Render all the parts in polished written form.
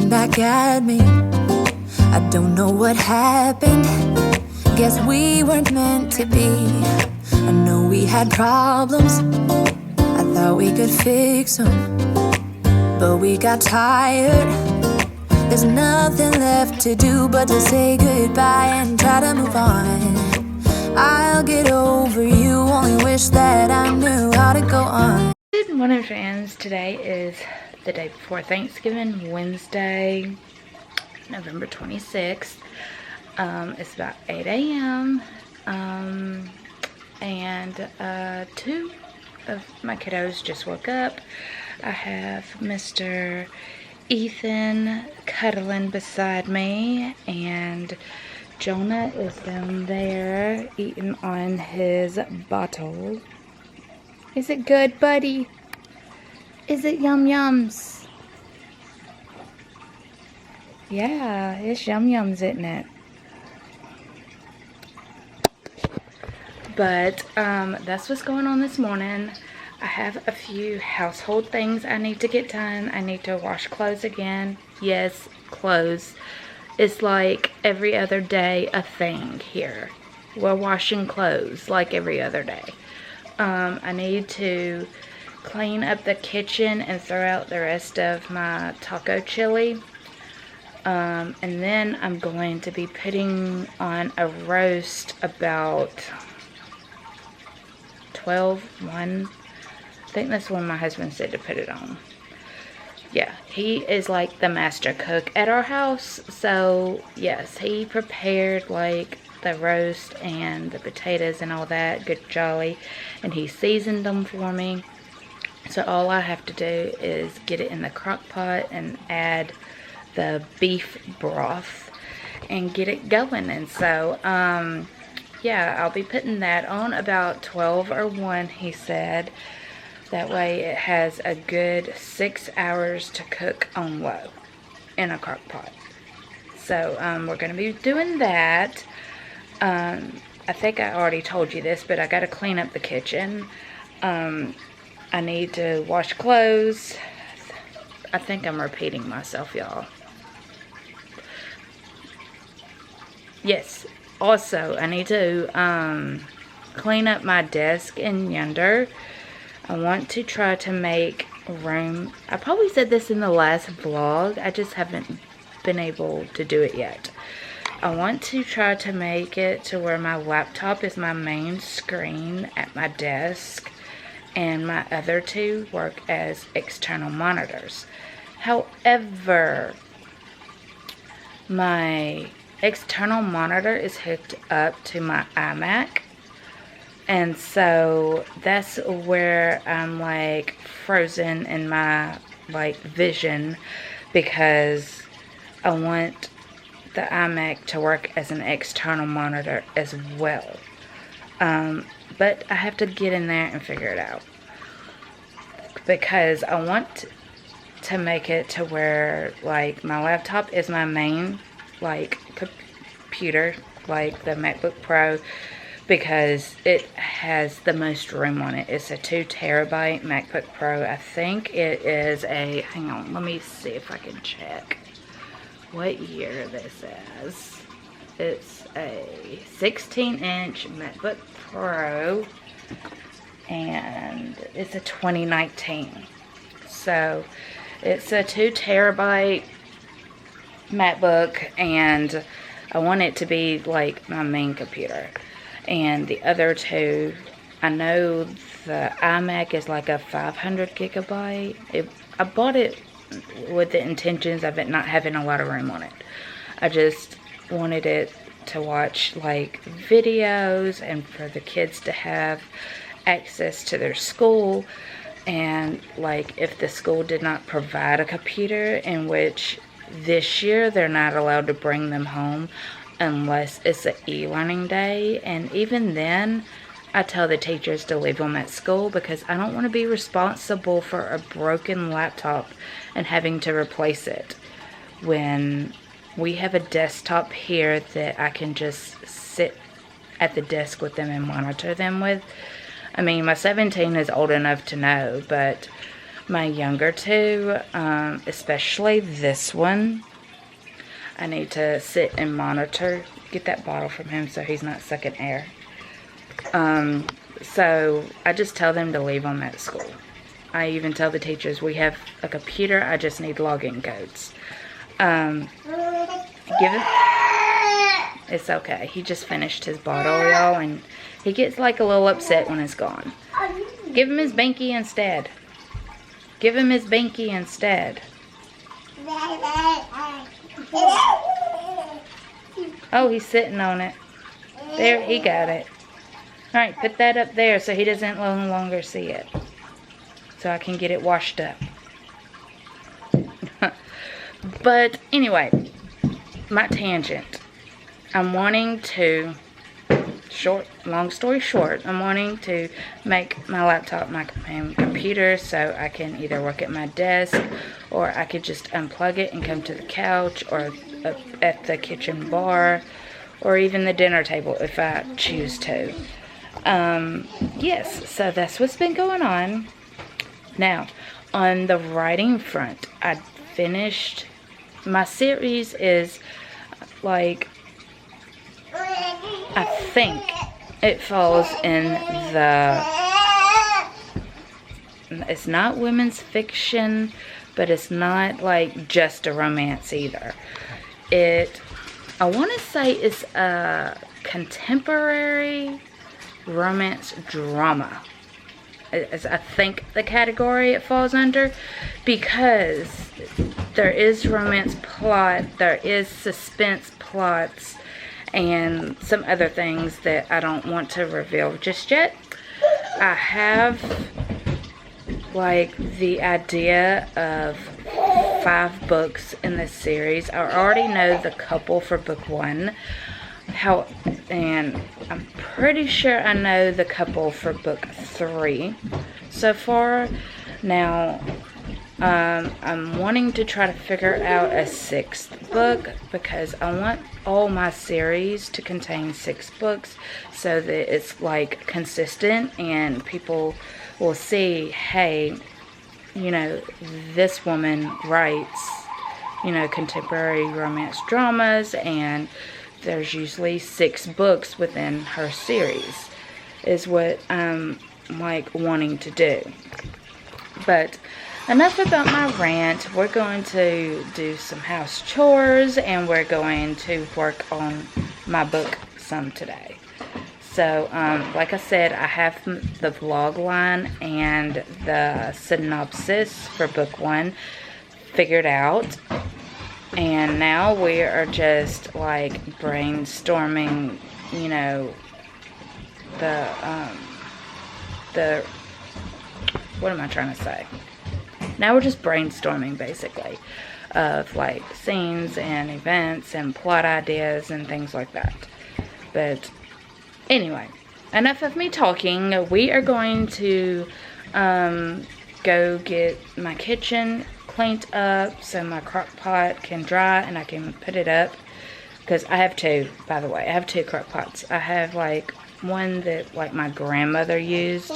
looking back at me. I don't know what happened. Guess we weren't meant to be. I know we had problems. I thought we could fix them, but we got tired. There's nothing left to do but to say goodbye and try to move on. I'll get over you, only wish that I knew how to go on. Good morning, friends. Today is the day before Thanksgiving, Wednesday, November 26th. It's about 8 a.m. And two of my kiddos just woke up. I have Mr. Ethan cuddling beside me, and Jonah is down there eating on his bottle. Is it good, buddy? Is it yum yums? Yeah, it's yum yums, isn't it? But that's what's going on this morning. I have a few household things I need to get done. I need to wash clothes again. Yes, clothes. It's like every other day a thing here. We're washing clothes like every other day. I need to clean up the kitchen and throw out the rest of my taco chili. And then I'm going to be putting on a roast about 1. I think that's when my husband said to put it on. Yeah, he is like the master cook at our house. So yes, he prepared like the roast and the potatoes and all that good jolly, and he seasoned them for me. So all I have to do is get it in the crock pot and add the beef broth and get it going. And so yeah, I'll be putting that on about 12 or 1, he said. That way it has a good 6 hours to cook on low in a crock pot. So we're going to be doing that. I think I already told you this, but I got to clean up the kitchen. I need to wash clothes. I think I'm repeating myself, y'all. Yes. Also, I need to clean up my desk in yonder. I want to try to make room. I probably said this in the last vlog. I just haven't been able to do it yet. I want to try to make it to where my laptop is my main screen at my desk, and my other two work as external monitors. However, my external monitor is hooked up to my iMac, and so that's where I'm like frozen in my like vision, because I want the iMac to work as an external monitor as well. But I have to get in there and figure it out, because I want to make it to where like my laptop is my main like computer, like the MacBook Pro, because it has the most room on it. It's a 2 terabyte MacBook Pro. I think it is a, hang on, let me see if I can check what year this is. It's a 16-inch MacBook Pro, and it's a 2019. So it's a 2 terabyte MacBook, and I want it to be like my main computer. And the other two, I know the iMac is like a 500 gigabyte. I bought it with the intentions of it not having a lot of room on it. I just wanted it to watch like videos and for the kids to have access to their school. And like if the school did not provide a computer, in which this year they're not allowed to bring them home unless it's an e-learning day, and even then I tell the teachers to leave them at school, because I don't want to be responsible for a broken laptop and having to replace it when we have a desktop here that I can just sit at the desk with them and monitor them with. I mean, my 17 is old enough to know, but My younger two, especially this one, I need to sit and monitor. Get that bottle from him so he's not sucking air. So I just tell them to leave them at school. I even tell the teachers we have a computer, I just need login codes. Give it. It's okay. He just finished his bottle, y'all, and he gets like a little upset when it's gone. Give him his binky instead. Give him his binky instead. Oh, he's sitting on it. There, he got it. Alright, put that up there so he doesn't no longer see it. So I can get it washed up. But anyway, my tangent. I'm wanting to, long story short, I'm wanting to make my laptop my computer so I can either work at my desk, or I could just unplug it and come to the couch, or up at the kitchen bar, or even the dinner table if I choose to. Yes, so that's what's been going on. Now, on the writing front, I finished, my series is like, I think it falls in the, it's not women's fiction, but it's not like just a romance either. I want to say it's a contemporary romance drama, as I think the category it falls under, because there is romance plot, there is suspense plots, and some other things that I don't want to reveal just yet. I have like the idea of 5 books in this series. I already know the couple for book 1. And I'm pretty sure I know the couple for book 3 so far. Now, I'm wanting to try to figure out a 6th book, because I want all my series to contain 6 books so that it's like consistent and people will see, hey, you know, this woman writes, you know, contemporary romance dramas, and there's usually 6 books within her series, is what I'm like wanting to do. But enough about my rant. We're going to do some house chores, and we're going to work on my book some today. So, like I said, I have the vlog line and the synopsis for book 1 figured out. And now we are just like brainstorming, you know, what am I trying to say? Now we're just brainstorming, basically, of like scenes and events and plot ideas and things like that. But anyway, enough of me talking. We are going to go get my kitchen cleaned up so my crock pot can dry and I can put it up, because I have 2, by the way. I have 2 crock pots. I have like one that like my grandmother used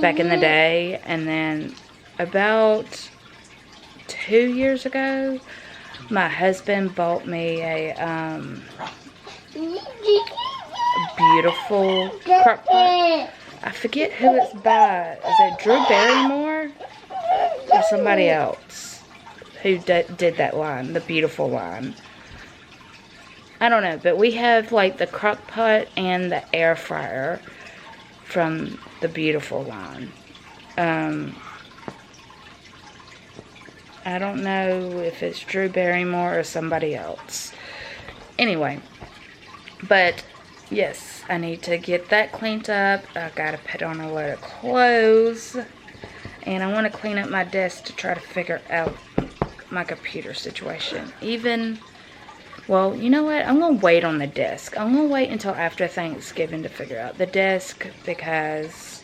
back in the day, and then about 2 years ago my husband bought me a beautiful crock pot. I forget who it's by. Is it Drew Barrymore or somebody else who did that line, the beautiful line? I don't know, but we have like the crock pot and the air fryer from the beautiful line. I don't know if it's Drew Barrymore or somebody else. Anyway, but yes, I need to get that cleaned up. I gotta put on a load of clothes, and I want to clean up my desk to try to figure out my computer situation. Well, you know what? I'm going to wait on the desk. I'm going to wait until after Thanksgiving to figure out the desk, because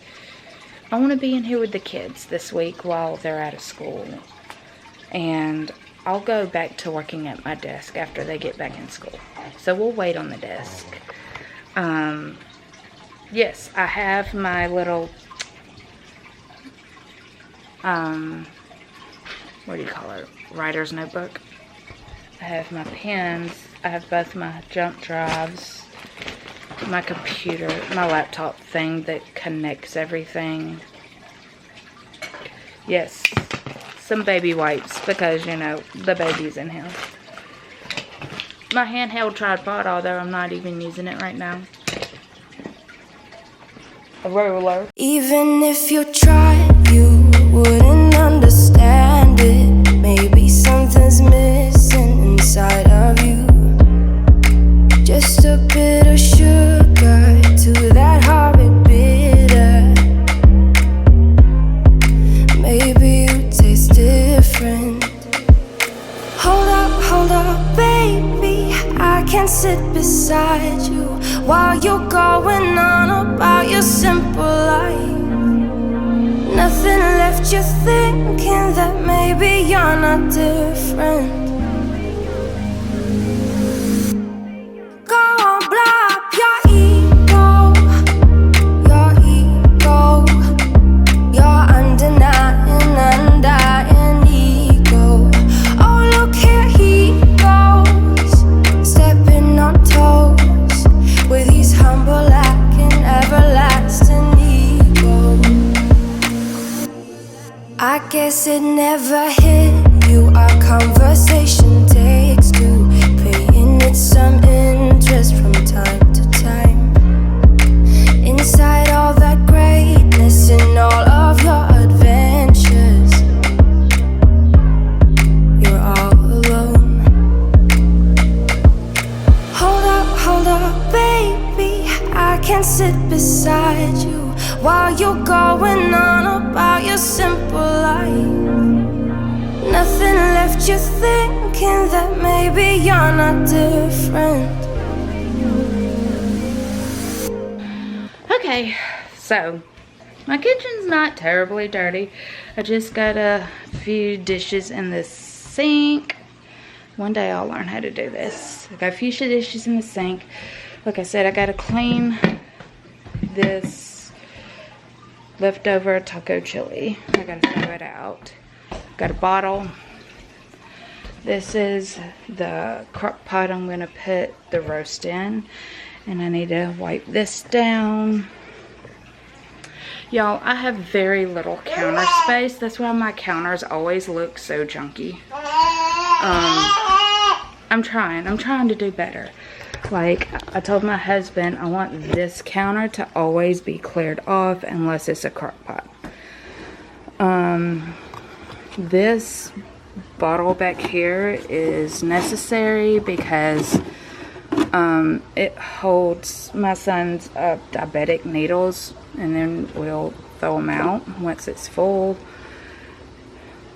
I want to be in here with the kids this week while they're out of school. And I'll go back to working at my desk after they get back in school. So we'll wait on the desk. Yes, I have my little what do you call it? Writer's notebook. I have my pens. I have both my jump drives, my computer, my laptop thing that connects everything. Yes, some baby wipes because, you know, the baby's in here. My handheld tripod, although I'm not even using it right now. A ruler. Even if you tried, you wouldn't understand it. Maybe something's missing inside of you. Just a bit of sugar to that horrid bitter. Maybe you taste different. Hold up, baby. I can sit beside you while you're going on about your simple life. Nothing left you thinking that maybe you're not different. Go on, blow up your ego, your undying ego. Oh, look here he goes, stepping on toes with his humble lacking everlasting ego. I guess it never hit you. Our conversation takes two, paying it some interest from time to time. Inside all that greatness and all of your adventures, you're all alone. Hold up, baby. I can sit beside you while you're going on about your simple life. Nothing left you thinking that maybe you're not different. Okay, so my kitchen's not terribly dirty. I just got a few dishes in the sink. One day I'll learn how to do this. I got a few dishes in the sink. Like I said, I gotta clean this leftover taco chili. I gotta throw it out. Got a bottle. This is the crock pot I'm gonna put the roast in. And I need to wipe this down. Y'all, I have very little counter space. That's why my counters always look so junky. I'm trying to do better. Like, I told my husband I want this counter to always be cleared off unless it's a crock pot. This bottle back here is necessary because it holds my son's diabetic needles, and then we'll throw them out once it's full.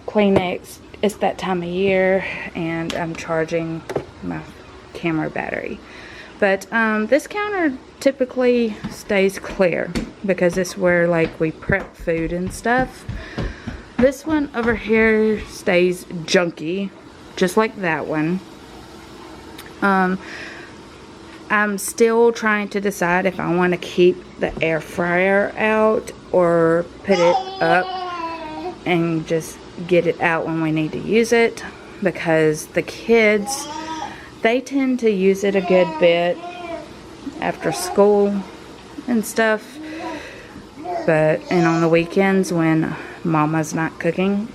Kleenex, it's that time of year, and I'm charging my camera battery. But this counter typically stays clear because it's where, like, we prep food and stuff. This one over here stays junky, just like that one. I'm still trying to decide if I want to keep the air fryer out or put it up and just get it out when we need to use it, because the kids, they tend to use it a good bit after school and stuff. And on the weekends when Mama's not cooking,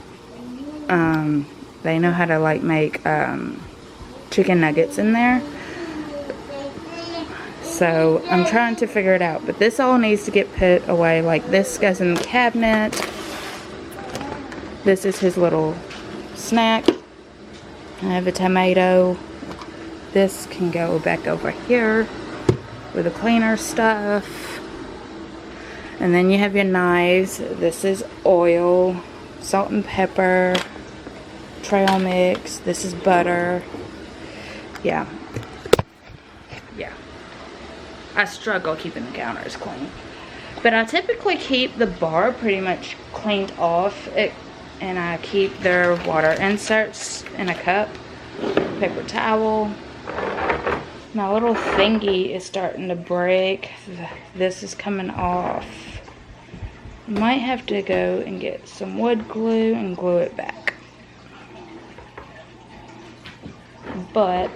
they know how to, like, make chicken nuggets in there. So I'm trying to figure it out, but this all needs to get put away. Like, this goes in the cabinet. This is his little snack. I have a tomato. This can go back over here with the cleaner stuff. And then you have your knives. This is oil, salt and pepper, trail mix. This is butter. Yeah. I struggle keeping the counters clean. But I typically keep the bar pretty much cleaned off. And I keep their water inserts in a cup. Paper towel. My little thingy is starting to break. This is coming off. Might have to go and get some wood glue and glue it back. But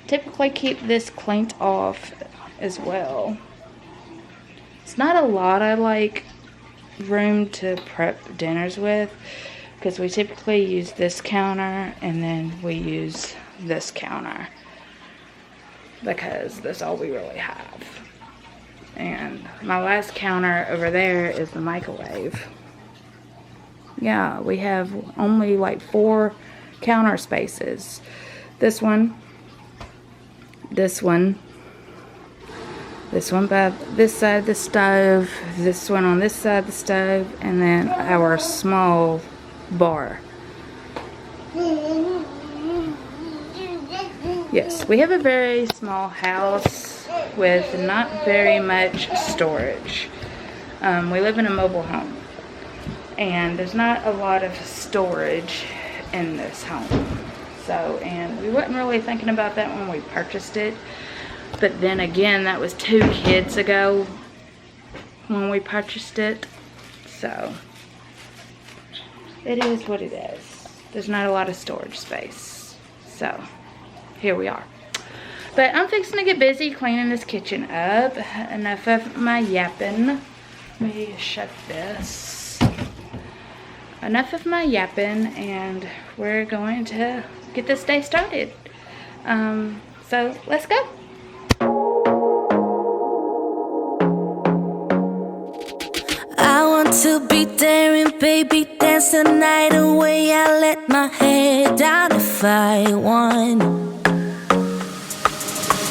typically keep this cleaned off as well. It's not a lot I like room to prep dinners with, because we typically use this counter and then we use this counter because that's all we really have. And my last counter over there is the microwave. Yeah, we have only like 4 counter spaces. This one by this side of the stove, this one on this side of the stove, and then our small bar. Yes, we have a very small house with not very much storage. We live in a mobile home, and there's not a lot of storage in this home. So, and we weren't really thinking about that when we purchased it. But then again, that was 2 kids ago when we purchased it. So, it is what it is. There's not a lot of storage space. So, here we are. But I'm fixing to get busy cleaning this kitchen up. Enough of my yapping. Let me shut this. Enough of my yapping, and we're going to get this day started. So, let's go. To be daring, baby, dance the night away. I let my head down if I won.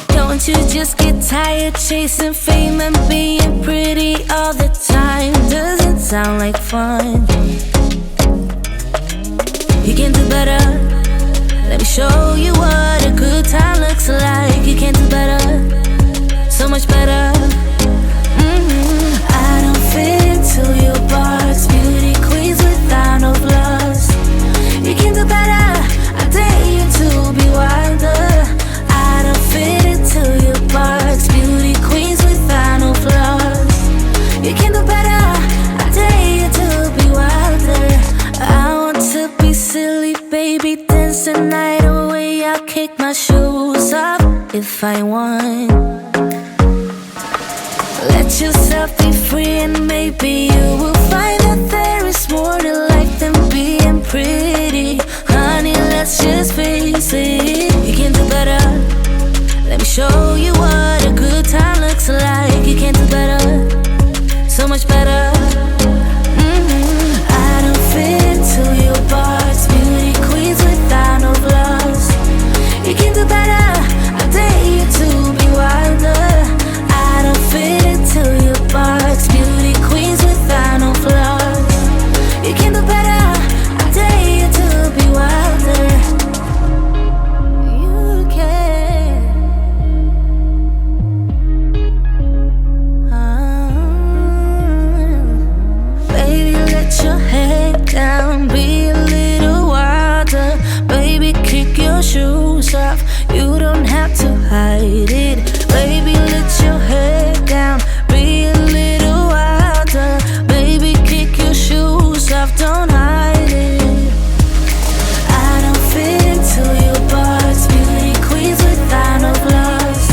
Don't you just get tired chasing fame and being pretty all the time? Doesn't sound like fun. You can do better. Let me show you what a good time looks like. You can do better, so much better. I don't fit into your box, beauty queens without no flaws. You can do better, I dare you to be wilder. I don't fit into your box, beauty queens without no flaws. You can do better, I dare you to be wilder. I want to be silly, baby, dance the night away. I'll kick my shoes off if I want. Let yourself be free, and maybe you will find that there is more to life than being pretty. Honey, let's just face it. You can do better. Let me show you what a good time looks like. You can do better, so much better. I don't fit into your box, beauty queens without no flaws. You can do better, I dare you to be wilder. I don't fit into your box, beauty queens without no flaws. You can do better, I dare you to be wilder. You can. Baby, let your head down, be a little wilder. Baby, kick your shoes off, you don't have to hide it. Baby, let your head down, be a little wilder. Baby, kick your shoes off, don't hide it. I don't fit into your box, beauty queens without no flaws.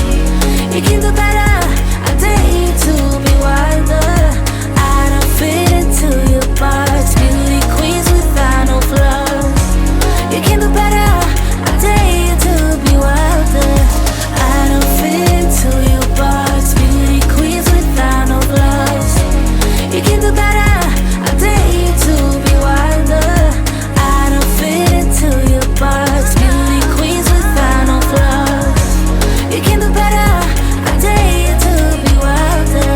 You can do better, I dare you to be wilder. I don't fit into your box, beauty queens without no flaws. You can do better, I dare you to be wilder. I don't fit into your box, beauty queens without no flaws. You can do better, I dare you to be wilder. I don't fit into your box, beauty queens without no flaws. You can do better, I dare you to be wilder.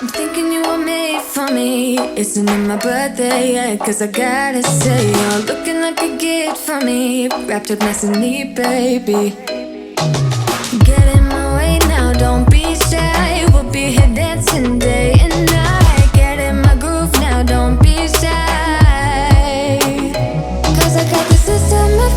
I'm thinking you were made for me. Isn't it my birthday yet? Cause I gotta say, you're looking like a gift for me, wrapped up nice and neat, baby. Get in my way now, don't be shy. We'll be here dancing day and night.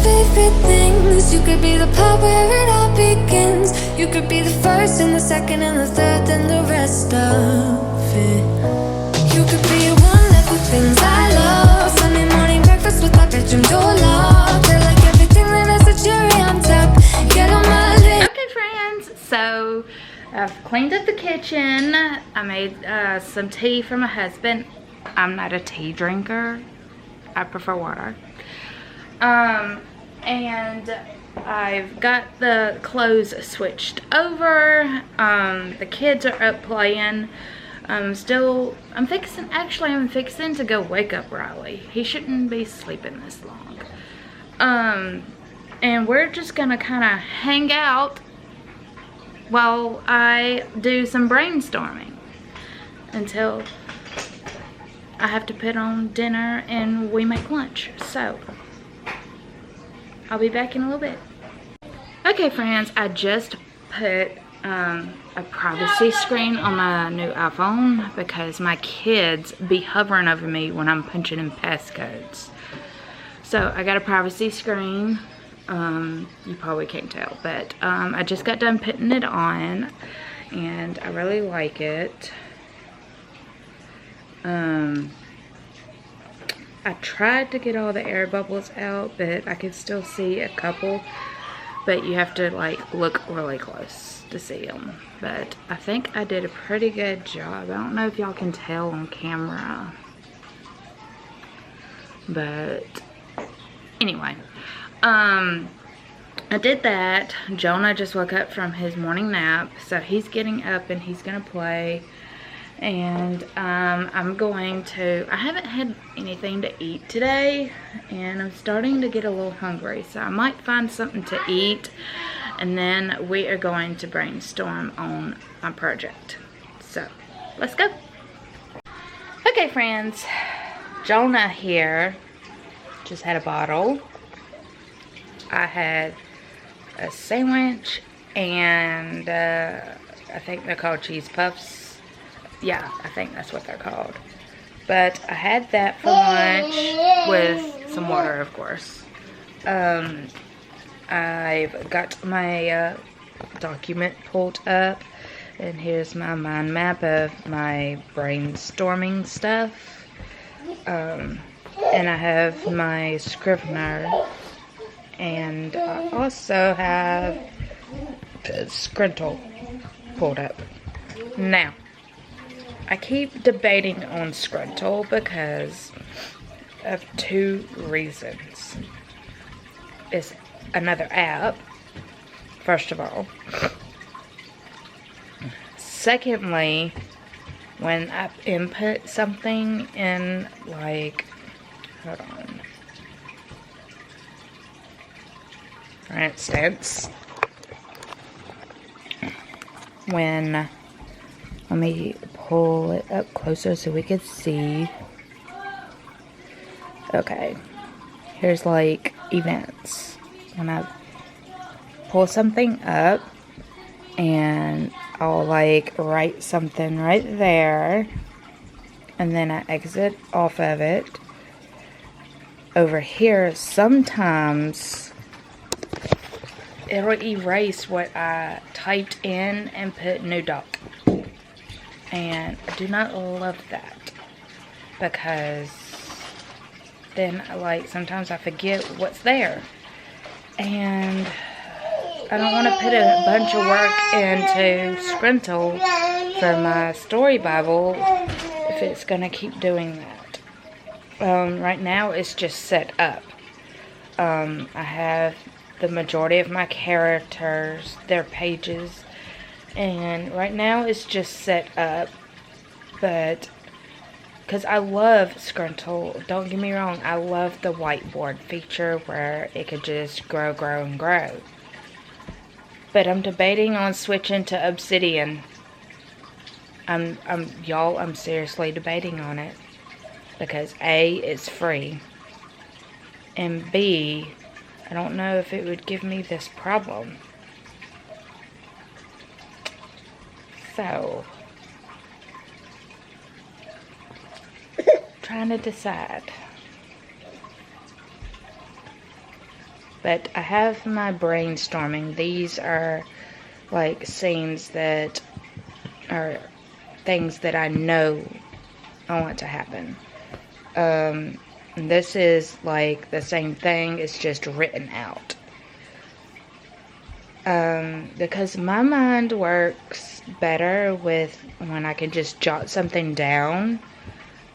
favorite things. You could be the part where it all begins. You could be the first and the second and the third and the rest of it. You could be one of the things I love. Sunday morning breakfast with my bedroom door locked. I like everything that has a cherry on top. Get on my list. Okay, friends, so I've cleaned up the kitchen. I made some tea for my husband. I'm not a tea drinker. I prefer water. And I've got the clothes switched over. The kids are up playing. I'm fixing to go wake up Riley. He shouldn't be sleeping this long. And we're just gonna kind of hang out while I do some brainstorming until I have to put on dinner and we make lunch. So I'll be back in a little bit. Okay, friends, I just put a privacy screen on my new iPhone because my kids be hovering over me when I'm punching in passcodes. So I got a privacy screen. You probably can't tell, but I just got done putting it on and I really like it. I tried to get all the air bubbles out, but I could still see a couple, but you have to like look really close to see them. But I think I did a pretty good job. I don't know if y'all can tell on camera, but anyway, I did that. Jonah just woke up from his morning nap, so he's getting up and he's gonna play. And I haven't had anything to eat today, and I'm starting to get a little hungry, so I might find something to eat, and then we are going to brainstorm on my project. So let's go. Okay, friends, Jonah here just had a bottle. I had a sandwich and I think they're called cheese puffs. Yeah, I think that's what they're called. But I had that for lunch with some water, of course. I've got my document pulled up, and here's my mind map of my brainstorming stuff. And I have my Scrivener, and I also have Scribble pulled up. Now, I keep debating on Scribble because of two reasons. It's another app, first of all. Secondly, when I input something in, like, hold on. For instance, let me pull it up closer so we can see. Okay, here's like events. When I pull something up and I'll like write something right there, and then I exit off of it. Over here, sometimes it'll erase what I typed in and put new doc. And I do not love that, because then like sometimes I forget what's there, and I don't want to put a bunch of work into Scribble for my story Bible if it's gonna keep doing that. Right now it's just set up. I have the majority of my characters, their pages, and right now it's just set up, but because I love Scribble, don't get me wrong, I love the whiteboard feature where it could just grow and grow, but I'm debating on switching to Obsidian. I'm seriously debating on it, because A, it's free, and B, I don't know if it would give me this problem. So, trying to decide. But I have my brainstorming. These are like scenes that are things that I know I want to happen. This is like the same thing, it's just written out. Because my mind works better with when I can just jot something down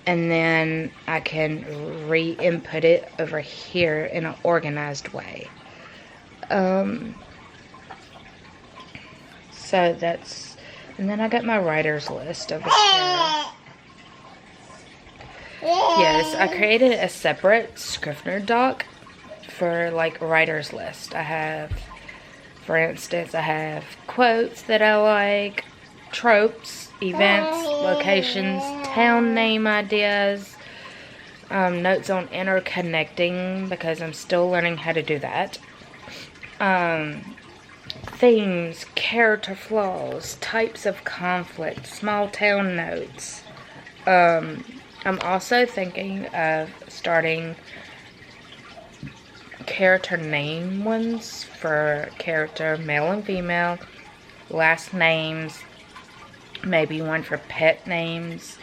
and then I can re-input it over here in an organized way. So that's, and then I got my writer's list over here. Yes, I created a separate Scrivener doc for like writer's list. I have, for instance, I have quotes that I like, tropes, events, locations, town name ideas, notes on interconnecting because I'm still learning how to do that. Themes, character flaws, types of conflict, small town notes. I'm also thinking of starting character name ones for character male and female, last names, maybe one for pet names.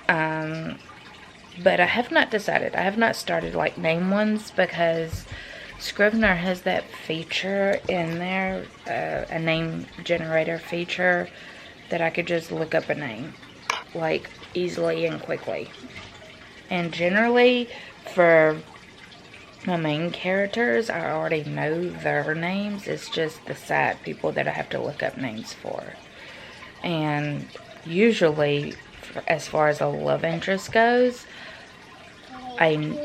But I have not decided. I have not started like name ones because Scrivener has that feature in there, a name generator feature, that I could just look up a name like easily and quickly. And generally for my main characters, I already know their names. It's just the side people that I have to look up names for. And usually, as far as a love interest goes, I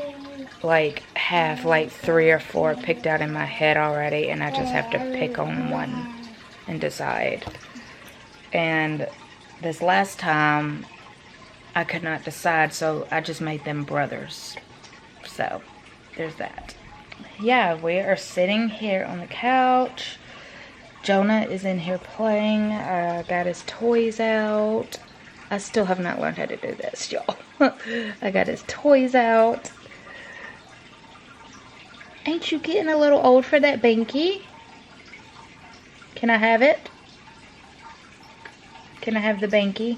like have like 3 or 4 picked out in my head already, and I just have to pick on one and decide. And this last time I could not decide, so I just made them brothers. So there's that. Yeah, we are sitting here on the couch. Jonah is in here playing. Got his toys out. I still have not learned how to do this, y'all. I got his toys out. Ain't you getting a little old for that binky? Can I have it? Can I have the binky?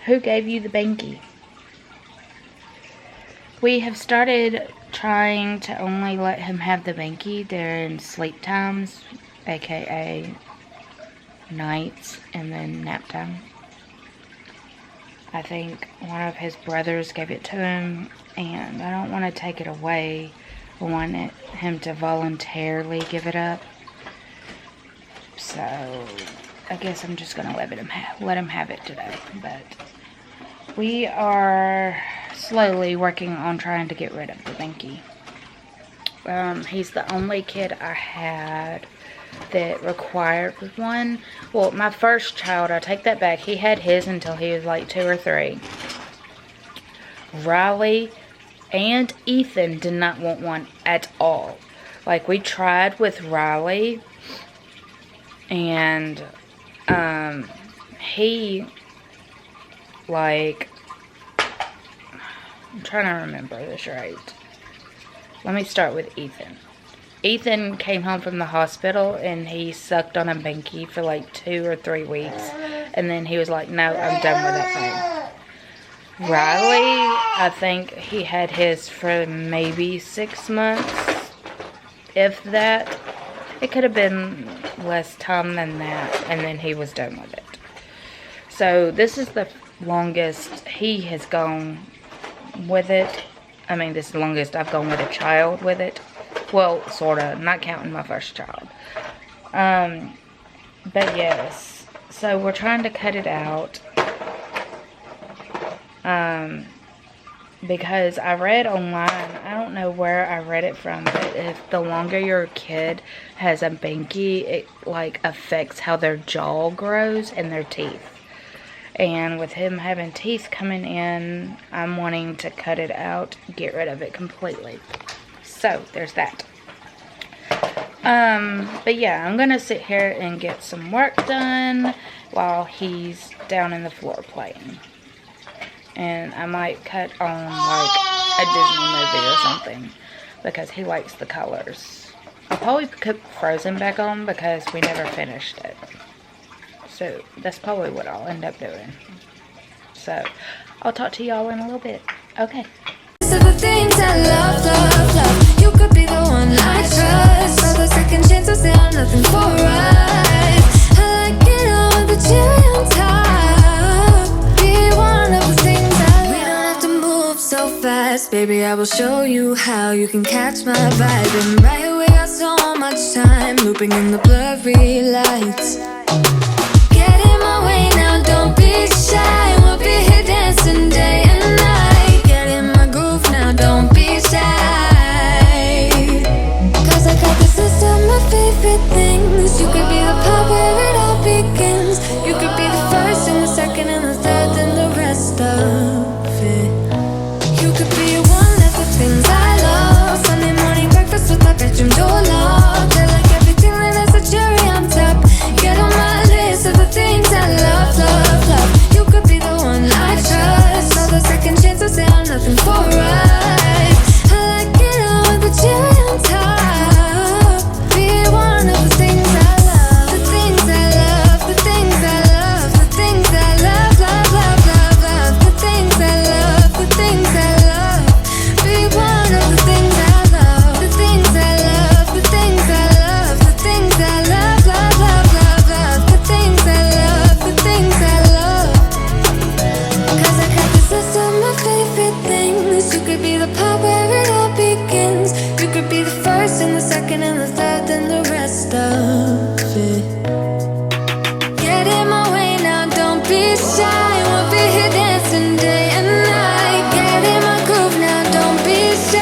Who gave you the binky? We have started trying to only let him have the binky during sleep times, aka nights and then nap time. I think one of his brothers gave it to him, and I don't want to take it away. I want him to voluntarily give it up. So I guess I'm just gonna let him have it today. But we are slowly working on trying to get rid of the binky. He's the only kid I had that required one. Well, my first child, I take that back. He had his until he was like 2 or 3. Riley and Ethan did not want one at all. Like, we tried with Riley, and he, like, I'm trying to remember this right. Let me start with Ethan. Ethan came home from the hospital and he sucked on a binky for like 2 or 3 weeks. And then he was like, no, I'm done with that thing. Riley, I think he had his for maybe 6 months. If that. It could have been less time than that. And then he was done with it. So this is the longest he has gone with it. I mean, this is the longest I've gone with a child with it. Well, sort of, not counting my first child. But yes, so we're trying to cut it out. Because I read online, I don't know where I read it from, but if the longer your kid has a binky, it like affects how their jaw grows and their teeth. And with him having teeth coming in, I'm wanting to cut it out, get rid of it completely. So, there's that. But yeah, I'm gonna sit here and get some work done while he's down in the floor playing. And I might cut on like a Disney movie or something because he likes the colors. I'll probably put Frozen back on because we never finished it. So that's probably what I'll end up doing. So I'll talk to y'all in a little bit. Okay. So the things I love, love, love. You could be the one I trust. All the second chances, they are nothing for us. I like it all with the cherry on top. Be one of the things I love. We don't have to move so fast, baby. I will show you how you can catch my vibe. And right away, got so much time looping in the blurry lights. Get in my way now, don't be shy. We'll be here dancing day and night. Get in my groove now, don't be shy. Cause I got this list of my favorite things. You could be the part where it all begins. You could be the first and the second and the third and the rest of it. You could be one of the things I love. Sunday morning breakfast with my bedroom door locked. I like everything that has a cherry on top. Get on my list of the things I love, love, love. You could be the one I trust. All the second chances, they are nothing for us. I like it all with the cherry on top. Be one of the things I love. The things I love, the things I love, the things I love, love, love, love, love. The things I love, the things I love. Be one of the things I love. The things I love, the things I love, the things I love, love, love, love, love. The things I love, the things I love. Cause I got this list of my favorite things. You could be the part where it all begins. You could be the first and the second and the third and the rest of it. Get in my way now, don't be shy. We'll be here dancing day and night. Get in my groove now, don't be shy.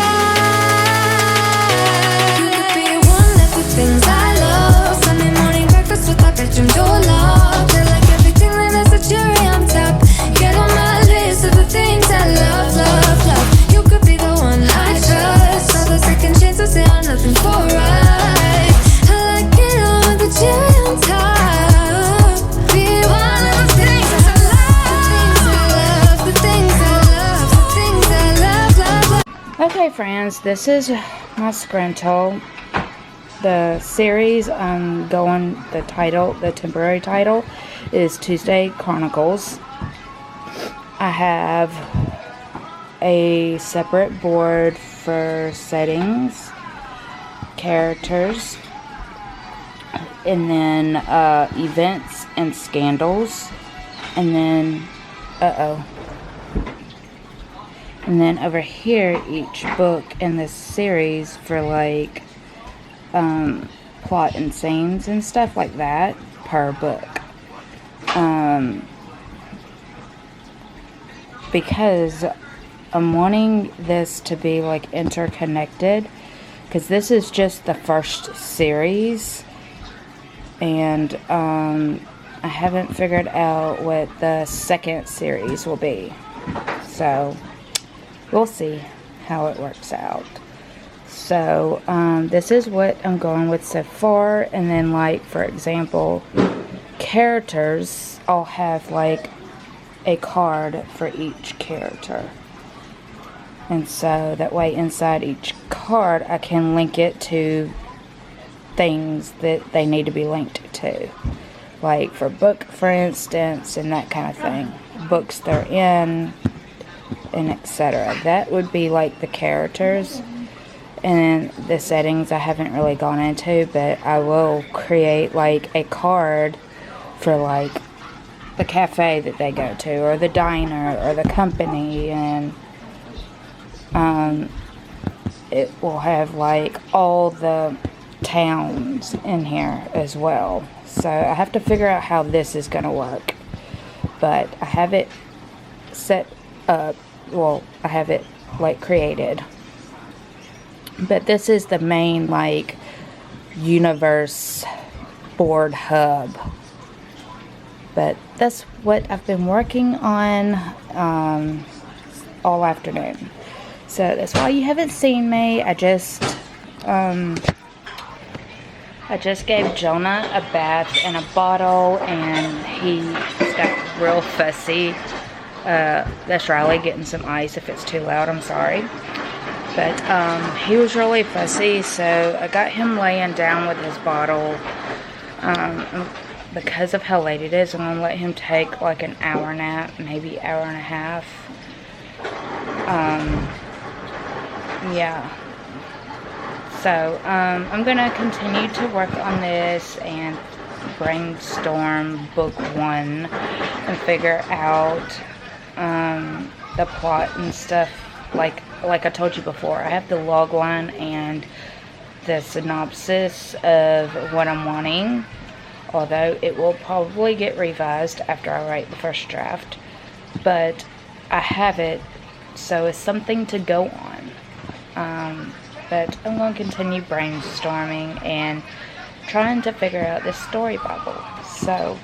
You could be one of the things I love. Sunday morning breakfast with my bedroom door locked. I like everything that has a cherry on top. Get on my list of the things I love, love, love. You could be the one I trust. All the second chances, they are nothing for us. I like it all with the cherry on top. Be one of the things I love. The things I love, the things I love, the things I love, love, love. Okay, friends, this is my screentel. The series I'm going, the temporary title is Tuesday Chronicles. I have a separate board for settings, characters, and then events and scandals, and then and then over here each book in this series for like plot and scenes and stuff like that per book, because I'm wanting this to be like interconnected, because this is just the first series, and I haven't figured out what the second series will be, so we'll see how it works out. So this is what I'm going with so far, and then like for example, characters, I'll have like a card for each character, and so that way inside each card I can link it to things that they need to be linked to, like for book for instance, and that kind of thing, books they're in, and etc. That would be like the characters. And the settings I haven't really gone into, but I will create like a card for like the cafe that they go to, or the diner, or the company, and it will have like all the towns in here as well. So I have to figure out how this is going to work, but I have it set up, well, I have it like created. But this is the main like universe board hub. But that's what I've been working on all afternoon. So that's why you haven't seen me. I just gave Jonah a bath in a bottle, and he got real fussy That's Riley getting some ice. If it's too loud, I'm sorry. But he was really fussy, so I got him laying down with his bottle. Because of how late it is, I'm going to let him take like an hour nap, maybe hour and a half. Yeah. So, I'm going to continue to work on this and brainstorm book 1 and figure out the plot and stuff. Like I told you before, I have the log line and the synopsis of what I'm wanting, although it will probably get revised after I write the first draft, but I have it, so it's something to go on. But I'm going to continue brainstorming and trying to figure out this story Bible. So